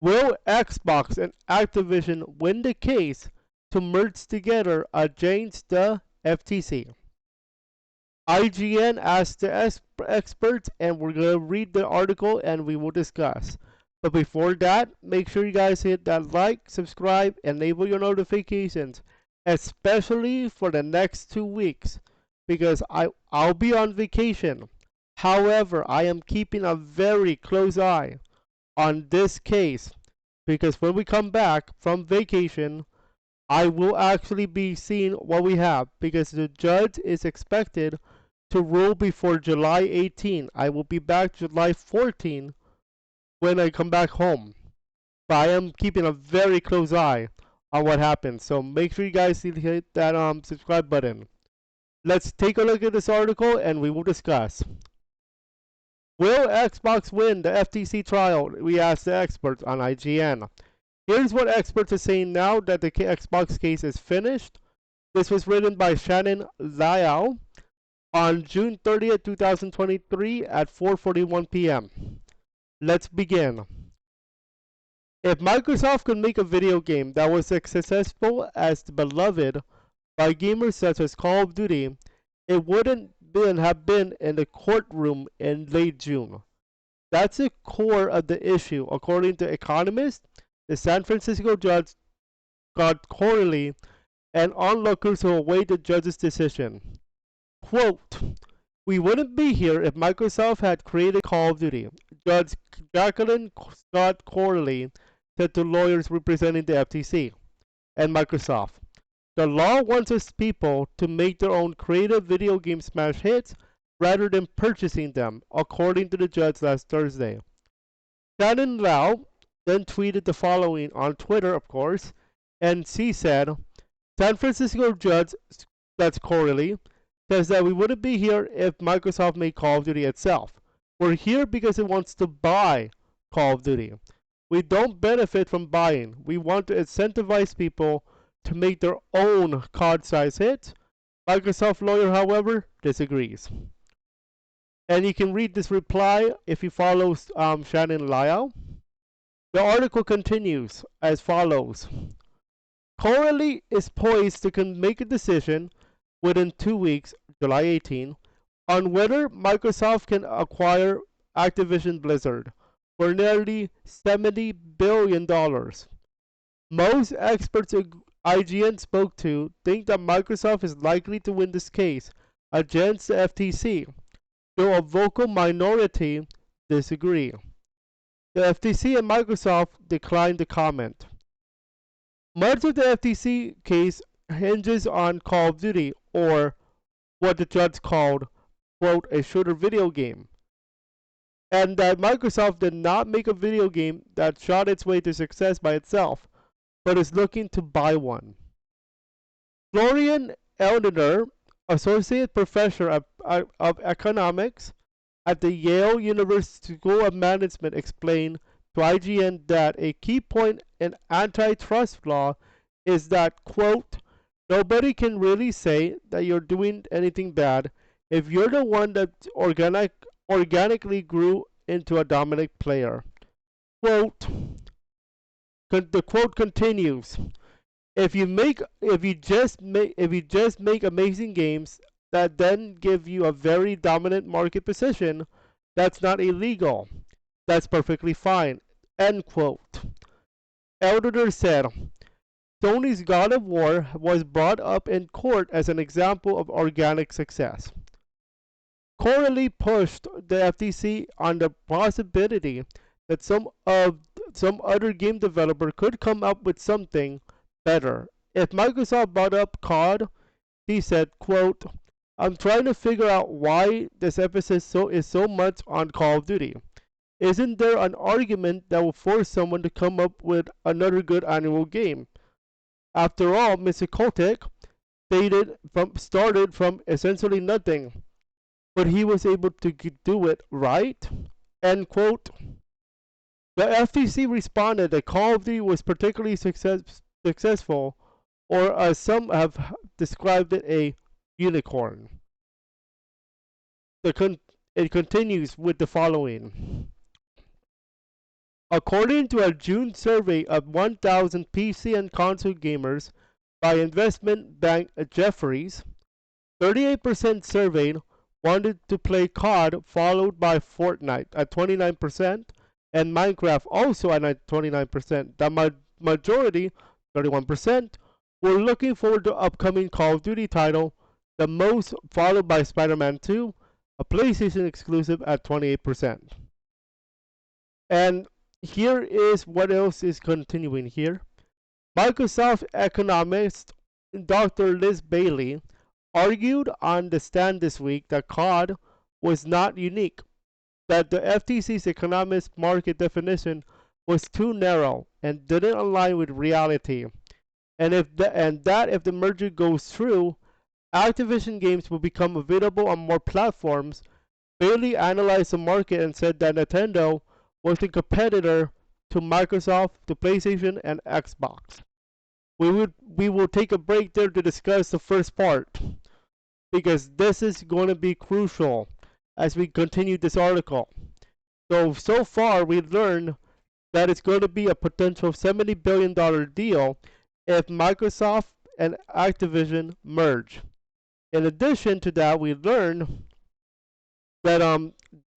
Will Xbox and Activision win the case to merge together against the FTC? IGN asked the experts, and we're going to read the article and we will discuss. But before that, make sure you guys hit that like, subscribe, enable your notifications, especially for the next 2 weeks, because I'll be on vacation. However, I am keeping a very close eye on this case because when we come back from vacation, I will actually be seeing what we have because the judge is expected to rule before July 18. I will be back July 14 when I come back home. But I am keeping a very close eye on what happens. So make sure you guys hit that subscribe button. Let's take a look at this article and we will discuss. Will Xbox win the FTC trial? We asked the experts on IGN. Here's what experts are saying now that the Xbox case is finished. This was written by Shannon Liao on June 30th, 2023 at 4:41 p.m. Let's begin. If Microsoft could make a video game that was as successful as beloved by gamers such as Call of Duty, it wouldn't have been in the courtroom in late June. That's the core of the issue, according to economists, the San Francisco judge Judge Corley, and onlookers who await the judge's decision. Quote, "We wouldn't be here if Microsoft had created Call of Duty," Judge Jacqueline Scott Corley said to lawyers representing the FTC and Microsoft. "The law wants us people to make their own creative video game smash hits rather than purchasing them," according to the judge last Thursday. Shannon Lau then tweeted the following on Twitter, of course, and she said, "San Francisco judge, that's Corley, says that we wouldn't be here if Microsoft made Call of Duty itself. We're here because it wants to buy Call of Duty. We don't benefit from buying. We want to incentivize people to make their own COD-size hits." Microsoft lawyer, however, disagrees. And you can read this reply if you follow Shannon Liao. The article continues as follows. Corley is poised to make a decision within 2 weeks, July 18, on whether Microsoft can acquire Activision Blizzard for nearly $70 billion. Most experts IGN spoke to think that Microsoft is likely to win this case against the FTC, though a vocal minority disagree. The FTC and Microsoft declined to comment. Much of the FTC case hinges on Call of Duty, or what the judge called, quote, "a shooter video game," and that Microsoft did not make a video game that shot its way to success by itself, but is looking to buy one. Florian Eldner, associate professor of economics at the Yale University School of Management, explained to IGN that a key point in antitrust law is that, quote, "nobody can really say that you're doing anything bad if you're the one that organically grew into a dominant player." Quote, the quote continues, if you just make amazing games that then give you a very dominant market position, that's not illegal. That's perfectly fine." End quote. Eldner said, Sony's God of War was brought up in court as an example of organic success. Corley pushed the FTC on the possibility that some other game developer could come up with something better. If Microsoft brought up COD, he said, quote, "I'm trying to figure out why this emphasis is so much on Call of Duty. Isn't there an argument that will force someone to come up with another good annual game? After all, Mr. Kotick started from essentially nothing, but he was able to do it, right?" End quote. The FTC responded that Call of Duty was particularly successful, or as some have described it, a unicorn. It continues with the following. According to a June survey of 1,000 PC and console gamers by investment bank Jefferies, 38% surveyed wanted to play COD, followed by Fortnite at 29%, and Minecraft also at 29%. The majority, 31%, were looking forward to upcoming Call of Duty title, the most followed by Spider-Man 2, a PlayStation exclusive at 28%. And here is what else is continuing here. Microsoft economist Dr. Liz Bailey argued on the stand this week that COD was not unique, that the FTC's economist market definition was too narrow and didn't align with reality, and if the merger goes through, Activision games will become available on more platforms. Bailey analyzed the market and said that Nintendo was a competitor to Microsoft, to PlayStation, and Xbox. We will take a break there to discuss the first part, because this is going to be crucial as we continue this article. So far we learned that it's going to be a potential $70 billion deal if Microsoft and Activision merge. In addition to that, we learned that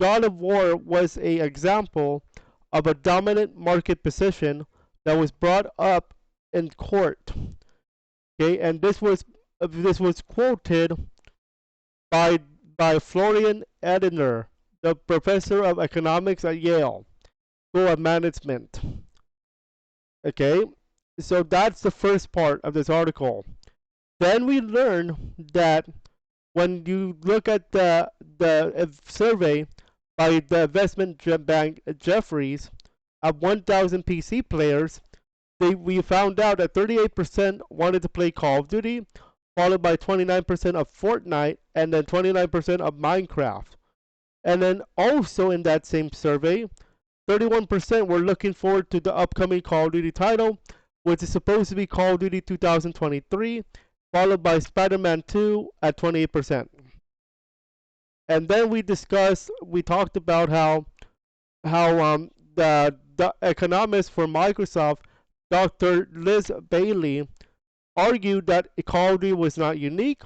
God of War was an example of a dominant market position that was brought up in court. Okay, and this was quoted by Florian Ediner, the professor of economics at Yale School of Management. Okay, so that's the first part of this article. Then we learn that when you look at the survey by the investment bank Jefferies of 1,000 PC players, we found out that 38% wanted to play Call of Duty, followed by 29% of Fortnite, and then 29% of Minecraft. And then also in that same survey, 31% were looking forward to the upcoming Call of Duty title, which is supposed to be Call of Duty 2023, followed by Spider-Man 2 at 28%. And then we talked about how the economist for Microsoft, Dr. Liz Bailey, argued that Call of Duty was not unique,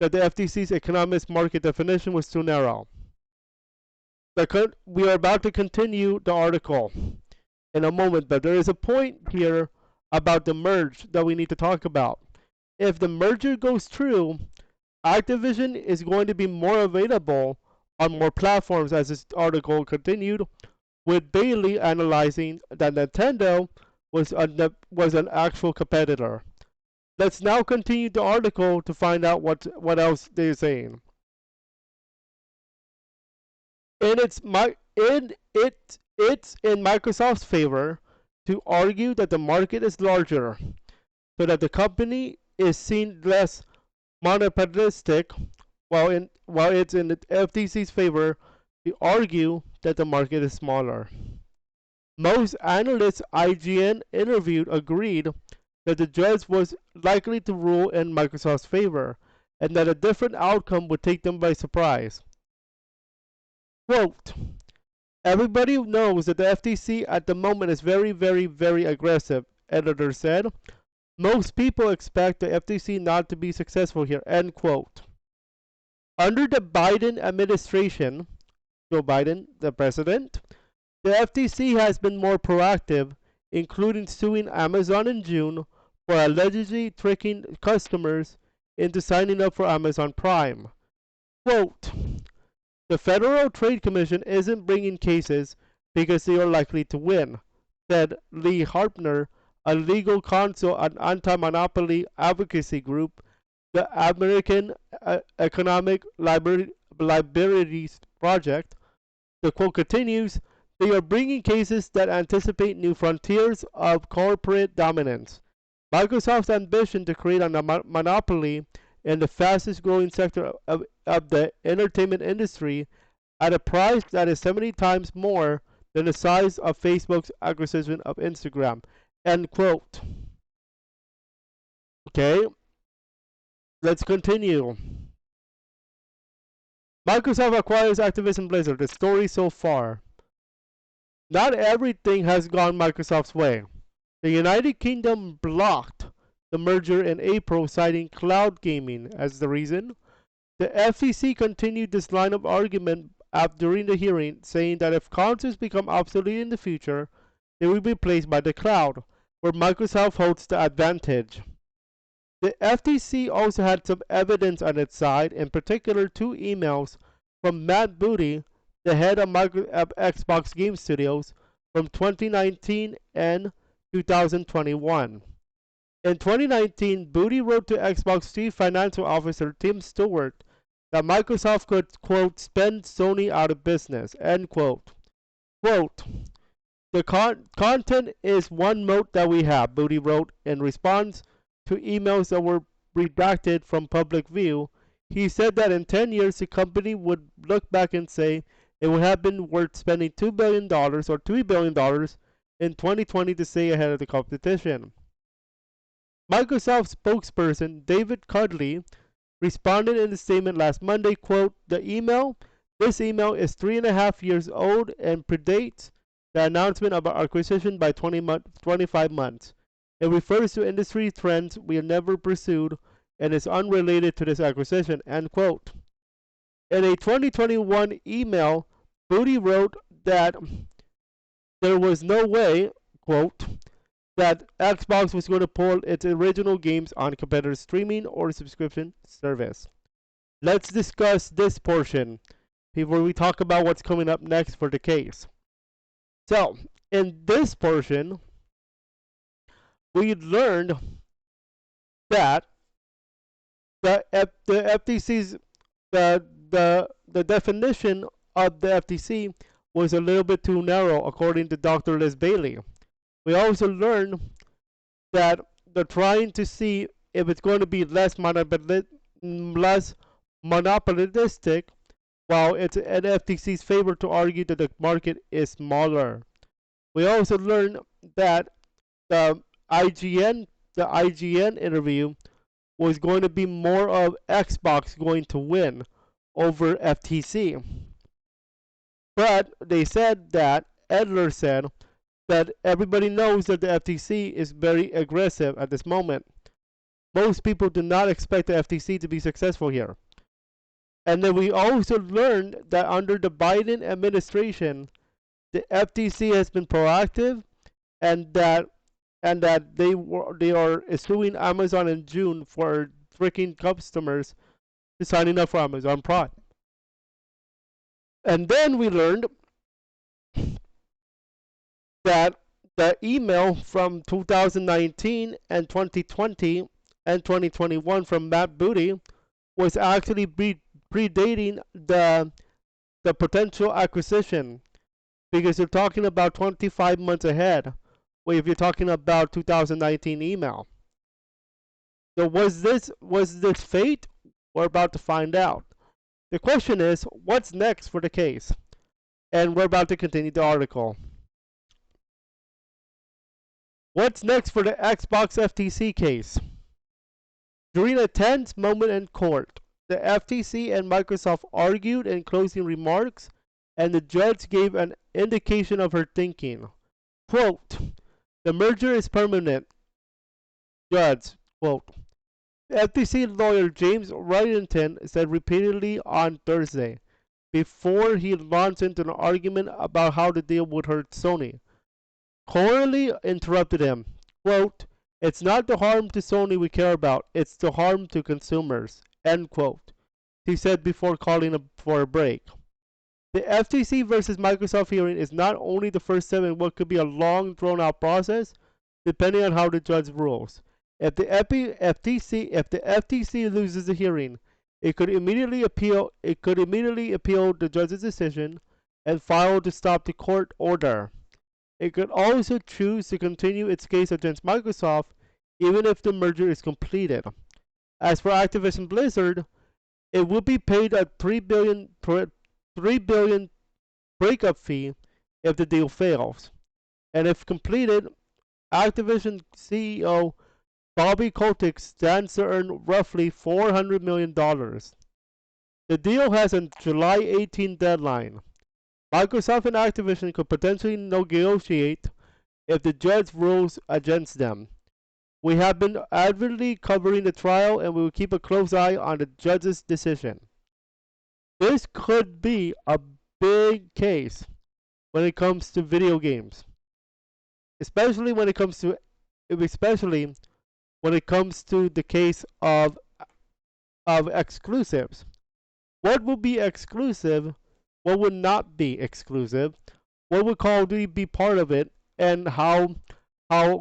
that the FTC's economist market definition was too narrow. We are about to continue the article in a moment, but there is a point here about the merge that we need to talk about. If the merger goes through, Activision is going to be more available on more platforms, as this article continued, with Bailey analyzing that Nintendo was an actual competitor. Let's now continue the article to find out what else they're saying. It's in Microsoft's favor to argue that the market is larger, so that the company is seen less monopolistic, while it's in the FTC's favor to argue that the market is smaller. Most analysts IGN interviewed agreed that the judge was likely to rule in Microsoft's favor, and that a different outcome would take them by surprise. Quote, everybody knows that the FTC at the moment is very, very, very aggressive, editor said. Most people expect the FTC not to be successful here, end quote. Under the Biden administration, Joe Biden, the president, the FTC has been more proactive, including suing Amazon in June for allegedly tricking customers into signing up for Amazon Prime. Quote, the Federal Trade Commission isn't bringing cases because they are likely to win, said Lee Harpner, a legal counsel at anti-monopoly advocacy group, the American Economic Liabilities Project. The quote continues, they are bringing cases that anticipate new frontiers of corporate dominance. Microsoft's ambition to create a monopoly in the fastest growing sector of the entertainment industry at a price that is 70 times more than the size of Facebook's acquisition of Instagram. End quote. Okay, let's continue. Microsoft acquires Activision Blizzard. The story so far. Not everything has gone Microsoft's way. The United Kingdom blocked the merger in April, citing cloud gaming as the reason. The FCC continued this line of argument during the hearing, saying that if consoles become obsolete in the future, they will be replaced by the cloud, where Microsoft holds the advantage. The FTC also had some evidence on its side, in particular two emails from Matt Booty, the head of Xbox Game Studios, from 2019 and 2021. In 2019, Booty wrote to Xbox Chief Financial Officer Tim Stewart that Microsoft could, quote, spend Sony out of business, end quote. Quote, the content is one moat that we have, Booty wrote in response to emails that were redacted from public view. He said that in 10 years the company would look back and say it would have been worth spending $2 billion or $3 billion in 2020 to stay ahead of the competition. Microsoft spokesperson David Cudley responded in a statement last Monday, quote, this email is 3.5 years old and predates the announcement of our acquisition by 25 months. It refers to industry trends we have never pursued and is unrelated to this acquisition, end quote. In a 2021 email, Booty wrote that there was no way, quote, that Xbox was going to pull its original games on competitor streaming or subscription service. Let's discuss this portion before we talk about what's coming up next for the case. So, in this portion, we learned that the FTC's the definition of the FTC was a little bit too narrow, according to Dr. Liz Bailey. We also learned that they're trying to see if it's going to be less monopolistic, while it's in FTC's favor to argue that the market is smaller. We also learned that the IGN interview was going to be more of Xbox going to win over FTC. But they said that Edler said that everybody knows that the FTC is very aggressive at this moment. Most people do not expect the FTC to be successful here. And then we also learned that under the Biden administration, the FTC has been proactive, and that they are suing Amazon in June for tricking customers to signing up for Amazon Prime. And then we learned that the email from 2019 and 2020 and 2021 from Matt Booty was actually predating the potential acquisition, because you're talking about 25 months ahead. Well, if you're talking about 2019 email. So was this fate? We're about to find out. The question is, what's next for the case? And we're about to continue the article. What's next for the Xbox FTC case? During a tense moment in court, the FTC and Microsoft argued in closing remarks, and the judge gave an indication of her thinking. Quote, the merger is permanent. Judge, quote, FTC lawyer James Wrightington said repeatedly on Thursday, before he launched into an argument about how the deal would hurt Sony. Corley interrupted him. Quote, it's not the harm to Sony we care about, it's the harm to consumers. End quote. He said before calling for a break. The FTC versus Microsoft hearing is not only the first step in what could be a long, drawn-out process, depending on how the judge rules. If the FTC loses the hearing, it could immediately appeal the judge's decision and file to stop the court order. It could also choose to continue its case against Microsoft even if the merger is completed. As for Activision Blizzard, it would be paid a $3 billion breakup fee if the deal fails. And if completed, Activision CEO Bobby Kotick stands to earn roughly $400 million. The deal has a July 18 deadline. Microsoft and Activision could potentially negotiate if the judge rules against them. We have been avidly covering the trial and we will keep a close eye on the judge's decision. This could be a big case when it comes to video games, especially when it comes to the case of exclusives. What will be exclusive? What would not be exclusive? What would Call of Duty be part of it? And how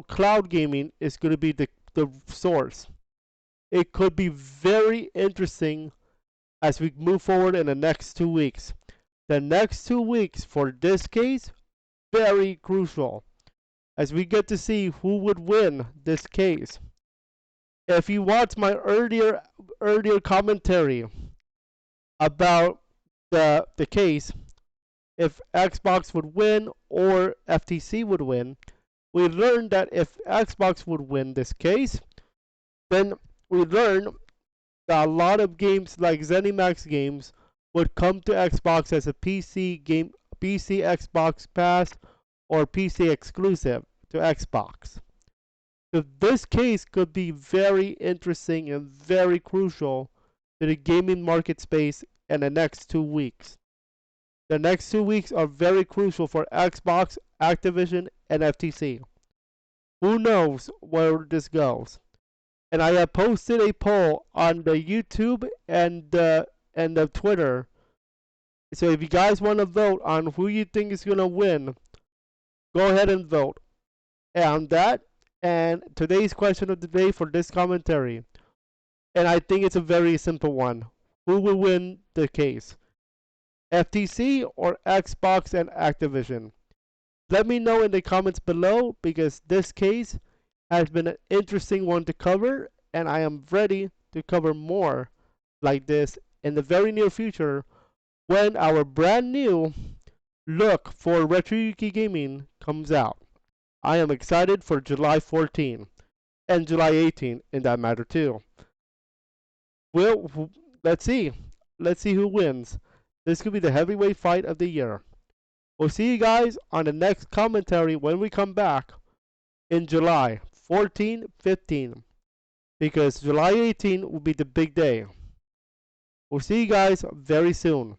cloud gaming is going to be the source. It could be very interesting as we move forward in the next 2 weeks. The next 2 weeks for this case, very crucial, as we get to see who would win this case. If you watch my earlier commentary about the case, if Xbox would win or FTC would win, we learned that if Xbox would win this case, then we learned that a lot of games like ZeniMax games would come to Xbox as a PC game, PC Xbox Pass, or PC exclusive to Xbox. So this case could be very interesting and very crucial to the gaming market space in the next 2 weeks. The next 2 weeks are very crucial for Xbox, Activision, and FTC. Who knows where this goes? And I have posted a poll on the YouTube and the Twitter. So if you guys want to vote on who you think is going to win, go ahead and vote on that. And today's question of the day for this commentary, and I think it's a very simple one. Who will win the case? FTC or Xbox and Activision? Let me know in the comments below, because this case has been an interesting one to cover, and I am ready to cover more like this in the very near future when our brand new look for Retroyuki Gaming comes out. I am excited for July 14 and July 18 in that matter too. Well, let's see. Let's see who wins. This could be the heavyweight fight of the year. We'll see you guys on the next commentary when we come back in July 14, 15. Because July 18 will be the big day. We'll see you guys very soon.